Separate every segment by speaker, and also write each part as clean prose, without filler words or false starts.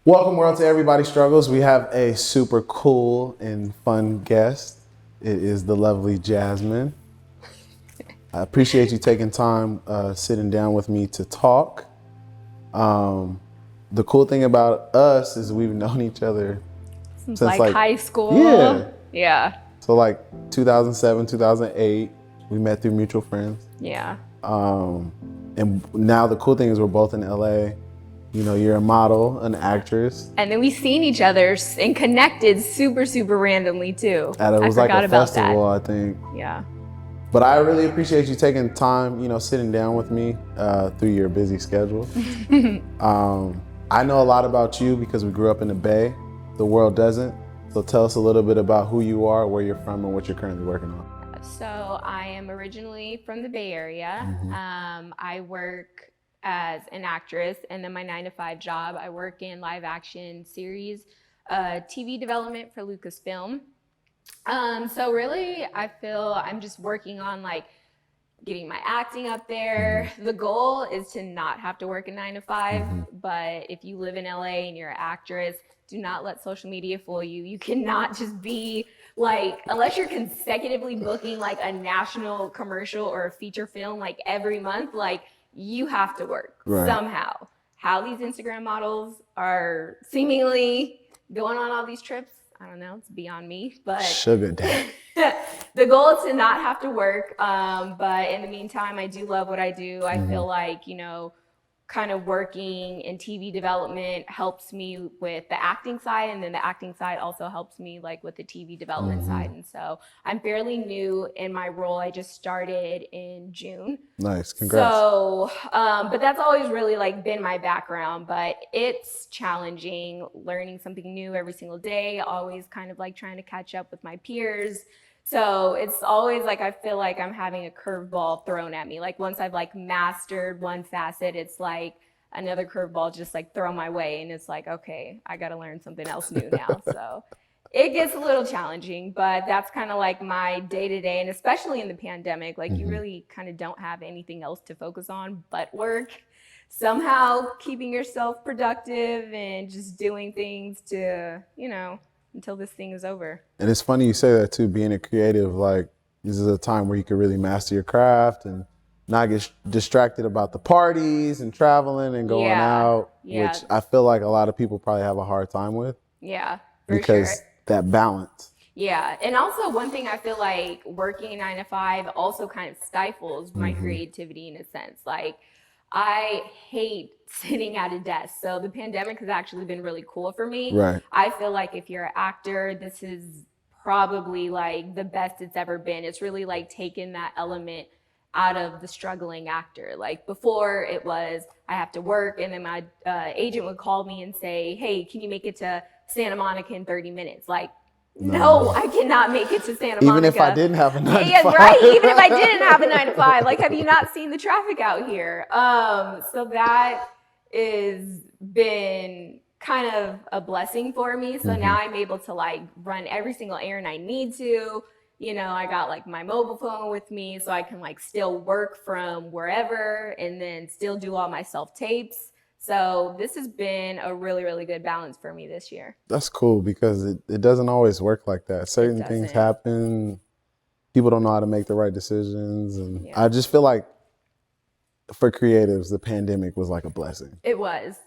Speaker 1: Welcome, world, to Everybody Struggles. We have a super cool and fun guest. It is the lovely Jasmine. I appreciate you taking time sitting down with me to talk. The cool thing about us is we've known each other
Speaker 2: since like high school.
Speaker 1: Yeah.
Speaker 2: Yeah.
Speaker 1: So like 2007, 2008, we met through mutual friends.
Speaker 2: Yeah.
Speaker 1: And now the cool thing is we're both in LA. You know, you're a model, an actress.
Speaker 2: And then we seen each other and connected super randomly too.
Speaker 1: It was like a festival, I think.
Speaker 2: Yeah.
Speaker 1: But I really appreciate you taking time, sitting down with me through your busy schedule. I know a lot about you because we grew up in the Bay. The world doesn't. So tell us a little bit about who you are, where you're from, and what you're currently working on.
Speaker 2: So I am originally from the Bay Area.
Speaker 1: Mm-hmm.
Speaker 2: I work as an actress, and then my 9-to-5 job, I work in live action series, TV development for Lucasfilm. So really, I feel I'm just working on like getting my acting up there. The goal is to not have to work a 9-to-5, but if you live in LA and you're an actress, do not let social media fool you. You cannot just be like, unless you're consecutively booking like a national commercial or a feature film like every month, like you have to work somehow. How these Instagram models are seemingly going on all these trips, I don't know, it's beyond me, but
Speaker 1: sugar daddy.
Speaker 2: The goal is to not have to work. But in the meantime, I do love what I do. I feel like, kind of working in TV development helps me with the acting side, and then the acting side also helps me like with the TV development side. And so I'm fairly new in my role. I just started in June.
Speaker 1: Nice, congrats.
Speaker 2: So, but that's always really like been my background, but it's challenging learning something new every single day, always kind of like trying to catch up with my peers. So it's always like, I feel like I'm having a curveball thrown at me. Like once I've like mastered one facet, it's like another curveball just like thrown my way. And it's like, okay, I got to learn something else new now. So it gets a little challenging, but that's kind of like my day to day. And especially in the pandemic, like you really kind of don't have anything else to focus on but work. Somehow keeping yourself productive and just doing things to, until this thing is over.
Speaker 1: And it's funny you say that too, being a creative, like this is a time where you can really master your craft and not get distracted about the parties and traveling and going out, which I feel like a lot of people probably have a hard time with.
Speaker 2: Yeah,
Speaker 1: because that balance.
Speaker 2: Yeah, and also one thing I feel like working 9-to-5 also kind of stifles my creativity in a sense. Like I hate sitting at a desk. So the pandemic has actually been really cool for me.
Speaker 1: Right.
Speaker 2: I feel like if you're an actor, this is probably like the best it's ever been. It's really like taken that element out of the struggling actor. Like before it was, I have to work, and then my agent would call me and say, hey, can you make it to Santa Monica in 30 minutes? Like, no, I cannot make it to Santa Monica.
Speaker 1: Even if I didn't have a 9-to-5.
Speaker 2: Yeah, right. Even if I didn't have a 9-to-5. Like, have you not seen the traffic out here? So that has been kind of a blessing for me. So now I'm able to like run every single errand I need to. I got like my mobile phone with me, so I can like still work from wherever and then still do all my self-tapes. So this has been a really, really good balance for me this year.
Speaker 1: That's cool because it doesn't always work like that. Certain things happen. People don't know how to make the right decisions. And I just feel like for creatives, the pandemic was like a blessing.
Speaker 2: It was.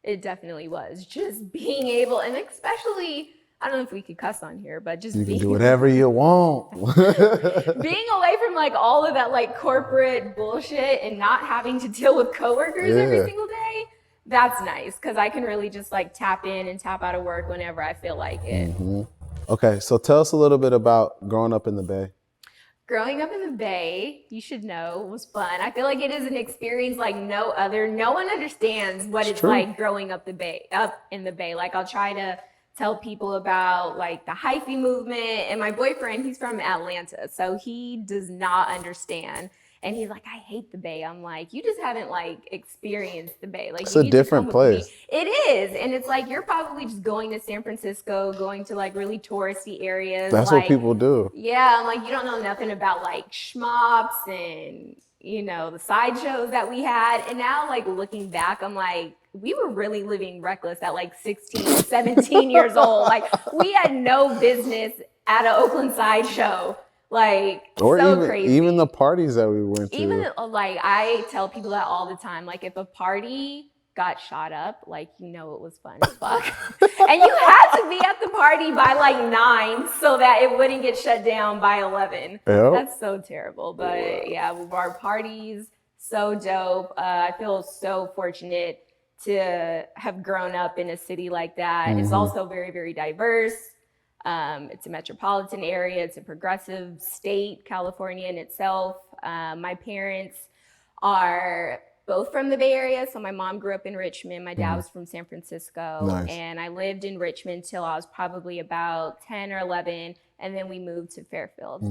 Speaker 2: It definitely was. Just being able, and especially, I don't know if we could cuss on here, but just
Speaker 1: you can do whatever you want.
Speaker 2: Being away from like all of that like corporate bullshit and not having to deal with coworkers every single day. That's nice because I can really just like tap in and tap out of work whenever I feel like it.
Speaker 1: Okay, so tell us a little bit about growing up in the Bay.
Speaker 2: Growing up in the Bay, you should know, was fun. I feel like it is an experience like no other. No one understands what it's like growing up in the Bay. Like I'll try to tell people about like the hyphy movement, and my boyfriend, he's from Atlanta, so he does not understand. And he's like, I hate the Bay. I'm like, you just haven't like experienced the Bay. Like
Speaker 1: it's a different place.
Speaker 2: It is. And it's like, you're probably just going to San Francisco, going to like really touristy areas.
Speaker 1: That's
Speaker 2: like,
Speaker 1: what people do.
Speaker 2: Yeah. I'm like, you don't know nothing about like schmops and, the sideshows that we had. And now like looking back, I'm like, we were really living reckless at like 16, 17 years old. Like we had no business at an Oakland sideshow. Like
Speaker 1: or
Speaker 2: so
Speaker 1: even
Speaker 2: crazy.
Speaker 1: even the parties that we went to.
Speaker 2: Even like I tell people that all the time. Like if a party got shot up, like it was fun as fuck. And you had to be at the party by like 9 so that it wouldn't get shut down by 11.
Speaker 1: Yep.
Speaker 2: That's so terrible. But yeah, our parties, so dope. I feel so fortunate to have grown up in a city like that. It's also very, very diverse. It's a metropolitan area. It's a progressive state, California in itself. My parents are both from the Bay Area. So my mom grew up in Richmond. My dad was from San Francisco.
Speaker 1: Nice.
Speaker 2: And I lived in Richmond till I was probably about 10 or 11. And then we moved to Fairfield.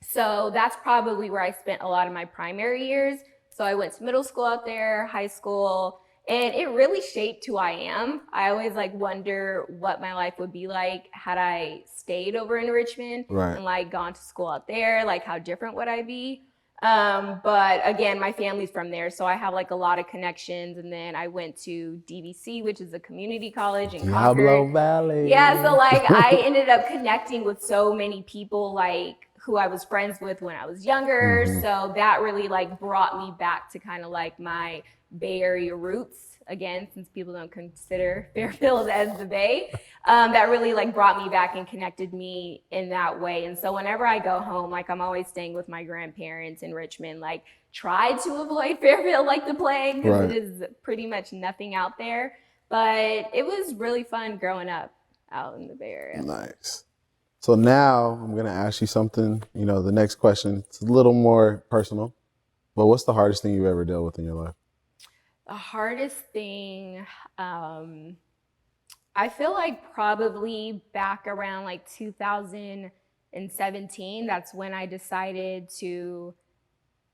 Speaker 2: So that's probably where I spent a lot of my primary years. So I went to middle school out there, high school, and it really shaped who I am. I always like wonder what my life would be like had I stayed over in Richmond and like gone to school out there. Like how different would I be? But again, my family's from there, so I have like a lot of connections. And then I went to DVC, which is a community college in
Speaker 1: Diablo Valley.
Speaker 2: Yeah, so like I ended up connecting with so many people like who I was friends with when I was younger. So that really like brought me back to kind of like my Bay Area roots again, since people don't consider Fairfield as the Bay. That really like brought me back and connected me in that way. And so whenever I go home, like I'm always staying with my grandparents in Richmond, like try to avoid Fairfield like the plague because it is pretty much nothing out there. But it was really fun growing up out in the Bay Area.
Speaker 1: Nice. So now I'm going to ask you something, the next question, it's a little more personal, but what's the hardest thing you've ever dealt with in your life?
Speaker 2: The hardest thing, I feel like probably back around like 2017, that's when I decided to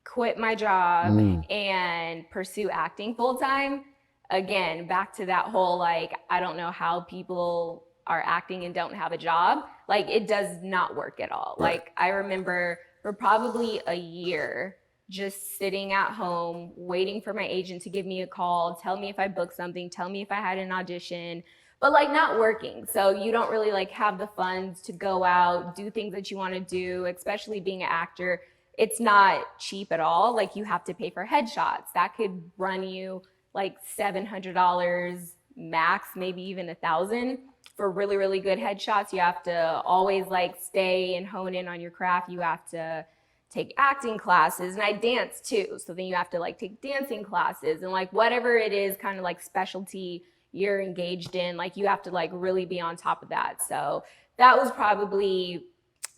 Speaker 2: quit my job and pursue acting full time. Again, back to that whole, like, I don't know how people are acting and don't have a job. Like, it does not work at all. Like, I remember for probably a year, just sitting at home, waiting for my agent to give me a call, tell me if I booked something, tell me if I had an audition, but like not working. So you don't really like have the funds to go out, do things that you want to do, especially being an actor. It's not cheap at all. Like you have to pay for headshots. That could run you like $700 max, maybe even $1,000 for really, really good headshots. You have to always like stay and hone in on your craft. You have to take acting classes, and I dance too. So then you have to like take dancing classes and like whatever it is kind of like specialty you're engaged in, like you have to like really be on top of that. So that was probably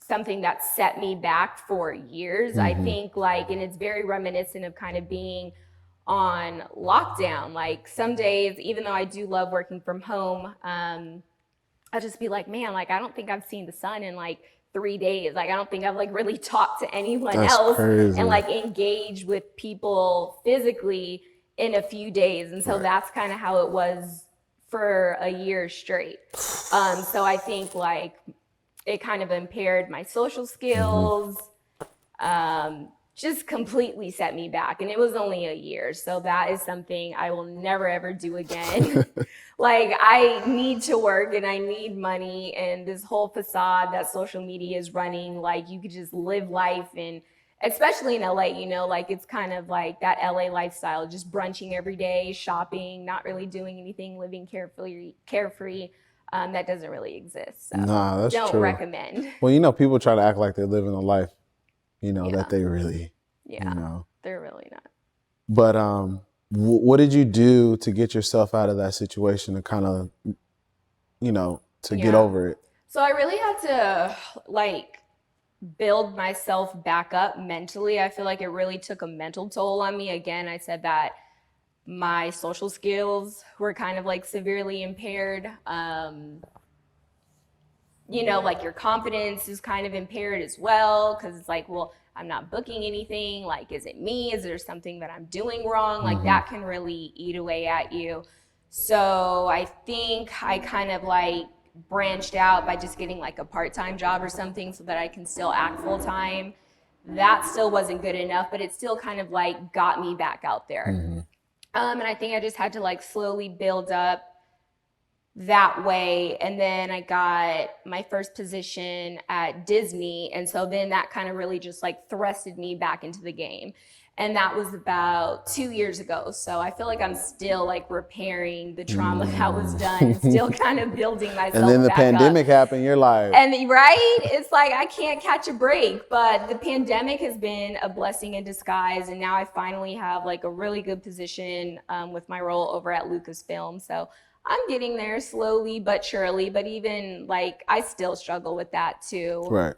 Speaker 2: something that set me back for years. I think like, and it's very reminiscent of kind of being on lockdown. Like some days, even though I do love working from home, I'll just be like, man, like I don't think I've seen the sun in like 3 days. Like I don't think I've like really talked to anyone else and like engaged with people physically in a few days. And so that's kind of how it was for a year straight. So I think like it kind of impaired my social skills, just completely set me back. And it was only a year. So that is something I will never, ever do again. Like I need to work and I need money, and this whole facade that social media is running, like you could just live life, and especially in LA, you know, like it's kind of like that LA lifestyle, just brunching every day, shopping, not really doing anything, living carefree. That doesn't really exist. So
Speaker 1: nah, that's
Speaker 2: don't
Speaker 1: true.
Speaker 2: recommend.
Speaker 1: Well, you know, people try to act like they're living a life, you know, that they really, you know.
Speaker 2: They're really not.
Speaker 1: But what did you do to get yourself out of that situation to kind of, you know, to get over it?
Speaker 2: So I really had to like build myself back up mentally. I feel like it really took a mental toll on me. Again, I said that my social skills were kind of like severely impaired. You know, like your confidence is kind of impaired as well, because it's like, well, I'm not booking anything. Like, is it me? Is there something that I'm doing wrong? Like that can really eat away at you. So I think I kind of like branched out by just getting like a part-time job or something so that I can still act full-time. That still wasn't good enough, but it still kind of like got me back out there. And I think I just had to like slowly build up that way. And then I got my first position at Disney. And so then that kind of really just like thrusted me back into the game. And that was about 2 years ago. So I feel like I'm still like repairing the trauma that was done and still kind of building myself
Speaker 1: And then the
Speaker 2: back
Speaker 1: pandemic
Speaker 2: up.
Speaker 1: happened, you're like,
Speaker 2: And right, it's like I can't catch a break, but the pandemic has been a blessing in disguise. And now I finally have like a really good position with my role over at Lucasfilm. So I'm getting there slowly but surely, but even like I still struggle with that too.
Speaker 1: right.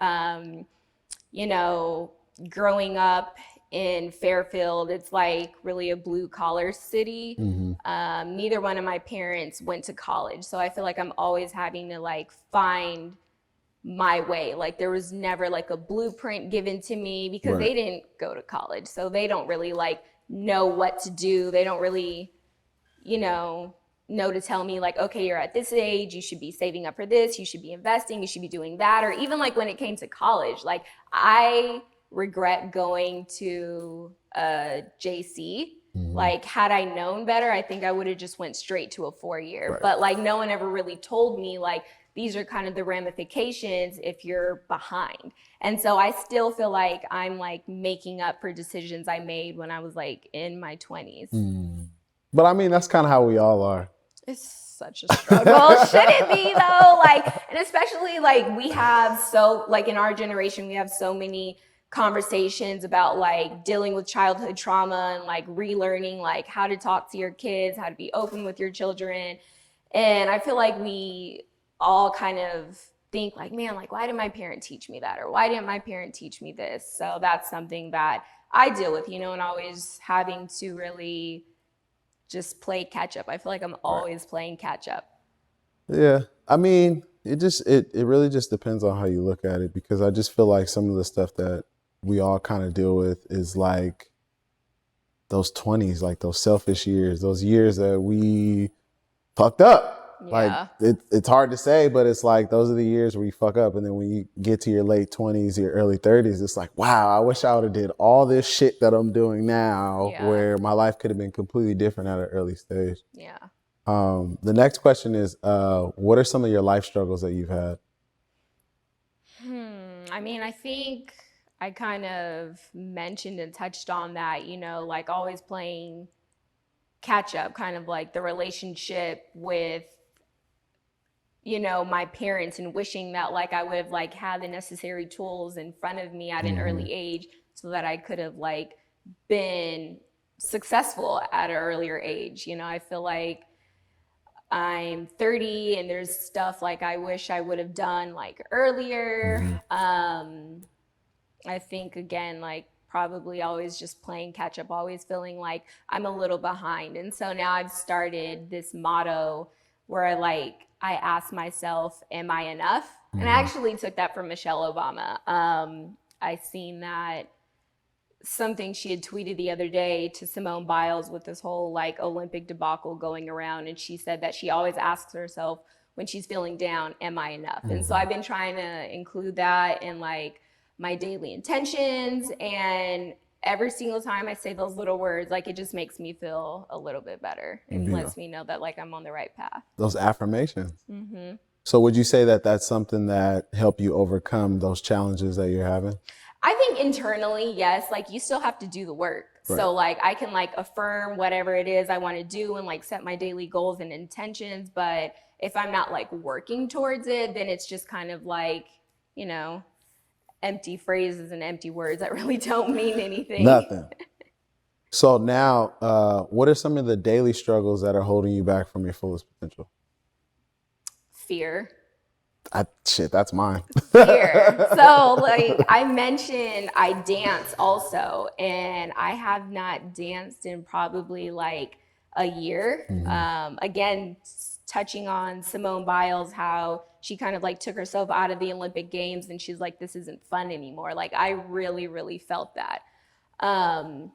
Speaker 2: You know, growing up in Fairfield, it's like really a blue collar city. Neither one of my parents went to college. So I feel like I'm always having to like find my way. Like there was never like a blueprint given to me because they didn't go to college. So they don't really like know what to do. They don't really, you know to tell me like, okay, you're at this age, you should be saving up for this, you should be investing, you should be doing that. Or even like when it came to college, like I regret going to JC. Like had I known better, I think I would have just went straight to a 4-year. But like no one ever really told me like these are kind of the ramifications if you're behind. And so I still feel like I'm like making up for decisions I made when I was like in my 20s.
Speaker 1: But I mean, that's kind of how we all are.
Speaker 2: It's such a struggle. Should it be though? Like, and especially like we have like in our generation, we have so many conversations about like dealing with childhood trauma and like relearning like how to talk to your kids, how to be open with your children. And I feel like we all kind of think like, man, like why did my parent teach me that? Or why didn't my parent teach me this? So that's something that I deal with, and always having to really just play catch up. I feel like I'm always playing catch up.
Speaker 1: Yeah. I mean, it really just depends on how you look at it, because I just feel like some of the stuff that we all kind of deal with is like those 20s, like those selfish years, those years that we fucked up.
Speaker 2: Yeah.
Speaker 1: Like it's hard to say, but it's like those are the years where you fuck up. And then when you get to your late 20s, your early 30s, it's like, wow, I wish I would have did all this shit that I'm doing now, where my life could have been completely different at an early stage.
Speaker 2: Yeah.
Speaker 1: The next question is, what are some of your life struggles that you've had?
Speaker 2: I mean, I think I kind of mentioned and touched on that, like always playing catch up, kind of like the relationship with my parents, and wishing that like I would have like had the necessary tools in front of me at an early age so that I could have like been successful at an earlier age. I feel like I'm 30 and there's stuff like I wish I would have done like earlier. I think again, like probably always just playing catch up, always feeling like I'm a little behind. And so now I've started this motto where I ask myself, am I enough? And I actually took that from Michelle Obama. I seen that something she had tweeted the other day to Simone Biles with this whole like Olympic debacle going around. And she said that she always asks herself when she's feeling down, am I enough? And so I've been trying to include that in like my daily intentions, and every single time I say those little words, like it just makes me feel a little bit better and lets me know that like I'm on the right path.
Speaker 1: Those affirmations. So would you say that that's something that helped you overcome those challenges that you're having?
Speaker 2: I think internally, yes, like you still have to do the work. So like I can like affirm whatever it is I want to do and like set my daily goals and intentions. But if I'm not like working towards it, then it's just kind of like, empty phrases and empty words that really don't mean anything.
Speaker 1: Nothing. So now, what are some of the daily struggles that are holding you back from your fullest potential?
Speaker 2: Fear.
Speaker 1: That's mine.
Speaker 2: Fear. So like I mentioned, I dance also, and I have not danced in probably like a year. Again, touching on Simone Biles, how she kind of like took herself out of the Olympic Games and she's like, this isn't fun anymore. Like I really, really felt that. I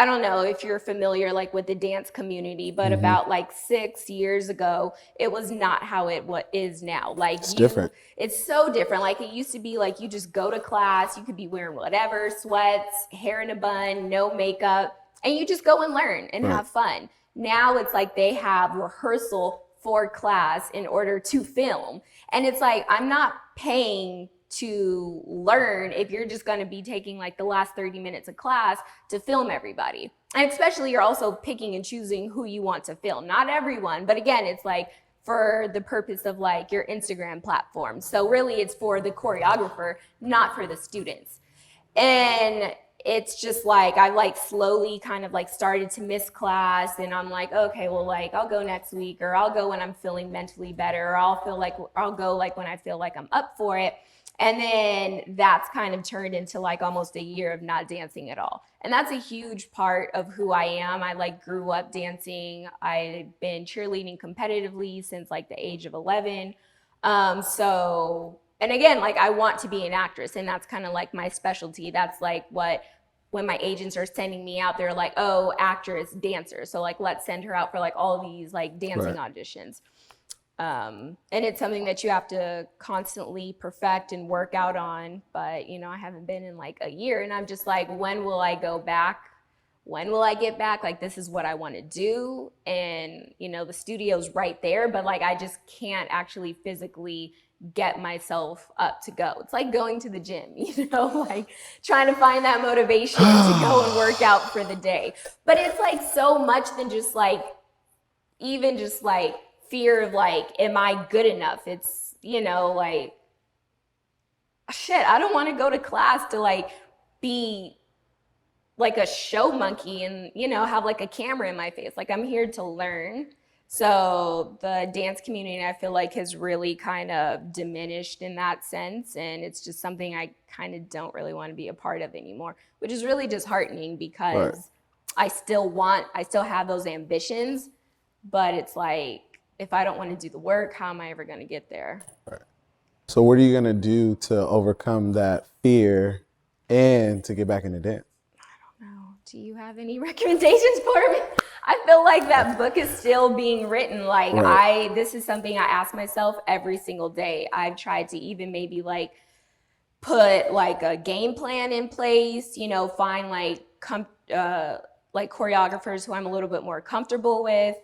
Speaker 2: don't know if you're familiar like with the dance community, but about like 6 years ago, it was not how it is now. Like
Speaker 1: it's different.
Speaker 2: It's so different. Like it used to be like you just go to class, you could be wearing whatever, sweats, hair in a bun, no makeup. and you just go and learn and have fun. Now it's like they have rehearsal for class in order to film. And it's like, I'm not paying to learn if you're just going to be taking like the last 30 minutes of class to film everybody. And especially you're also picking and choosing who you want to film. Not everyone, but again, it's like for the purpose of like your Instagram platform. So really it's for the choreographer, not for the students. And it's just like I like slowly kind of like started to miss class, and I'm like, okay, well, like I'll go next week, or I'll go when I'm feeling mentally better, or I'll go like when I feel like I'm up for it. And then that's kind of turned into like almost a year of not dancing at all. And that's a huge part of who I am. I like grew up dancing. I've been cheerleading competitively since like the age of 11. And again, like I want to be an actress, and that's kind of like my specialty. That's like when my agents are sending me out, they're like, oh, actress, dancer. So like, let's send her out for like all these like dancing auditions. And it's something that you have to constantly perfect and work out on. But, you know, I haven't been in like a year, and I'm just like, when will I go back? When will I get back? Like, this is what I want to do. And, you know, the studio's right there, but like, I just can't actually physically get myself up to go. It's like going to the gym, you know, like trying to find that motivation to go and work out for the day. But it's like so much than just like, even just like fear of like, am I good enough? It's, you know, like, shit, I don't want to go to class to like be like a show monkey and, you know, have like a camera in my face. Like, I'm here to learn. So the dance community, I feel like, has really kind of diminished in that sense. And it's just something I kind of don't really want to be a part of anymore, which is really disheartening because I still have those ambitions, but it's like, if I don't want to do the work, how am I ever going to get there?
Speaker 1: Right. So what are you going to do to overcome that fear and to get back into dance?
Speaker 2: I don't know. Do you have any recommendations for me? I feel like that book is still being written. Like this is something I ask myself every single day. I've tried to even maybe like put like a game plan in place, you know, find like choreographers who I'm a little bit more comfortable with,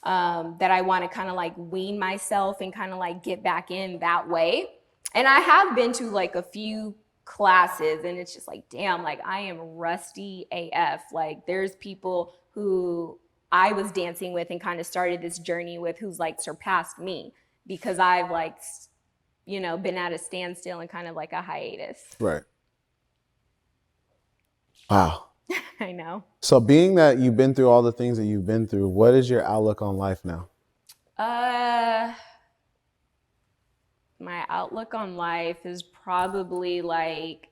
Speaker 2: that I want to kind of like wean myself and kind of like get back in that way. And I have been to like a few classes, and it's just like, damn, like I am rusty AF. Like there's people who I was dancing with and kind of started this journey with who's like surpassed me because I've like, you know, been at a standstill and kind of like a hiatus.
Speaker 1: Right. Wow.
Speaker 2: I know.
Speaker 1: So being that you've been through all the things that you've been through, what is your outlook on life now?
Speaker 2: My outlook on life is probably like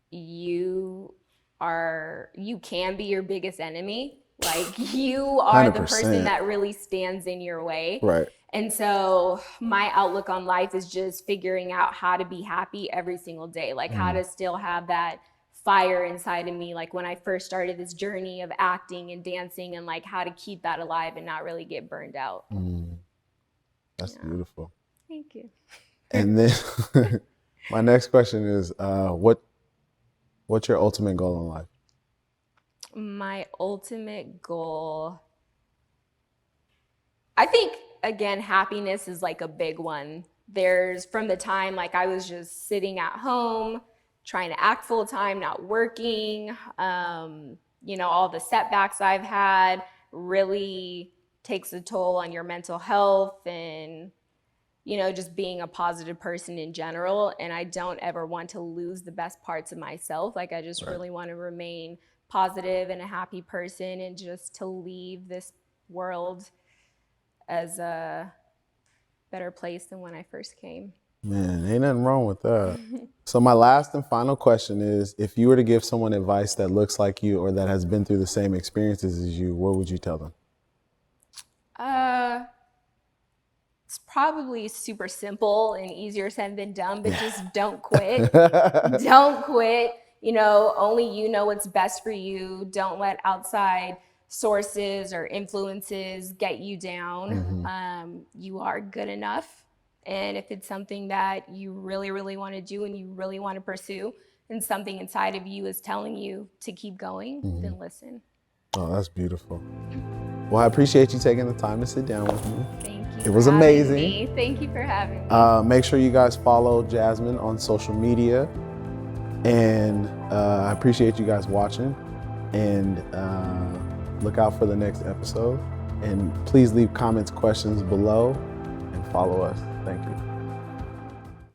Speaker 2: you can be your biggest enemy. Like you are 100%. The person that really stands in your way.
Speaker 1: Right.
Speaker 2: And so my outlook on life is just figuring out how to be happy every single day. Like how to still have that fire inside of me. Like when I first started this journey of acting and dancing, and like how to keep that alive and not really get burned out.
Speaker 1: That's beautiful.
Speaker 2: Thank you.
Speaker 1: And then my next question is, what's your ultimate goal in life?
Speaker 2: My ultimate goal, I think, again, happiness is like a big one. There's from the time like I was just sitting at home, trying to act full time, not working, you know, all the setbacks I've had really takes a toll on your mental health and, you know, just being a positive person in general. And I don't ever want to lose the best parts of myself. Like I just really want to remain positive and a happy person, and just to leave this world as a better place than when I first came.
Speaker 1: Man, ain't nothing wrong with that. So my last and final question is, if you were to give someone advice that looks like you or that has been through the same experiences as you, what would you tell them?
Speaker 2: It's probably super simple and easier said than done, but just don't quit. Don't quit. You know, only you know what's best for you. Don't let outside sources or influences get you down. You are good enough. And if it's something that you really, really want to do and you really want to pursue, and something inside of you is telling you to keep going, then listen.
Speaker 1: Oh, that's beautiful. Well, I appreciate you taking the time to sit down with me.
Speaker 2: Thank you.
Speaker 1: It was amazing.
Speaker 2: Me. Thank you for having me.
Speaker 1: Make sure you guys follow Jasmine on social media. And I appreciate you guys watching. And look out for the next episode. And please leave comments, questions below, and follow us. Thank you.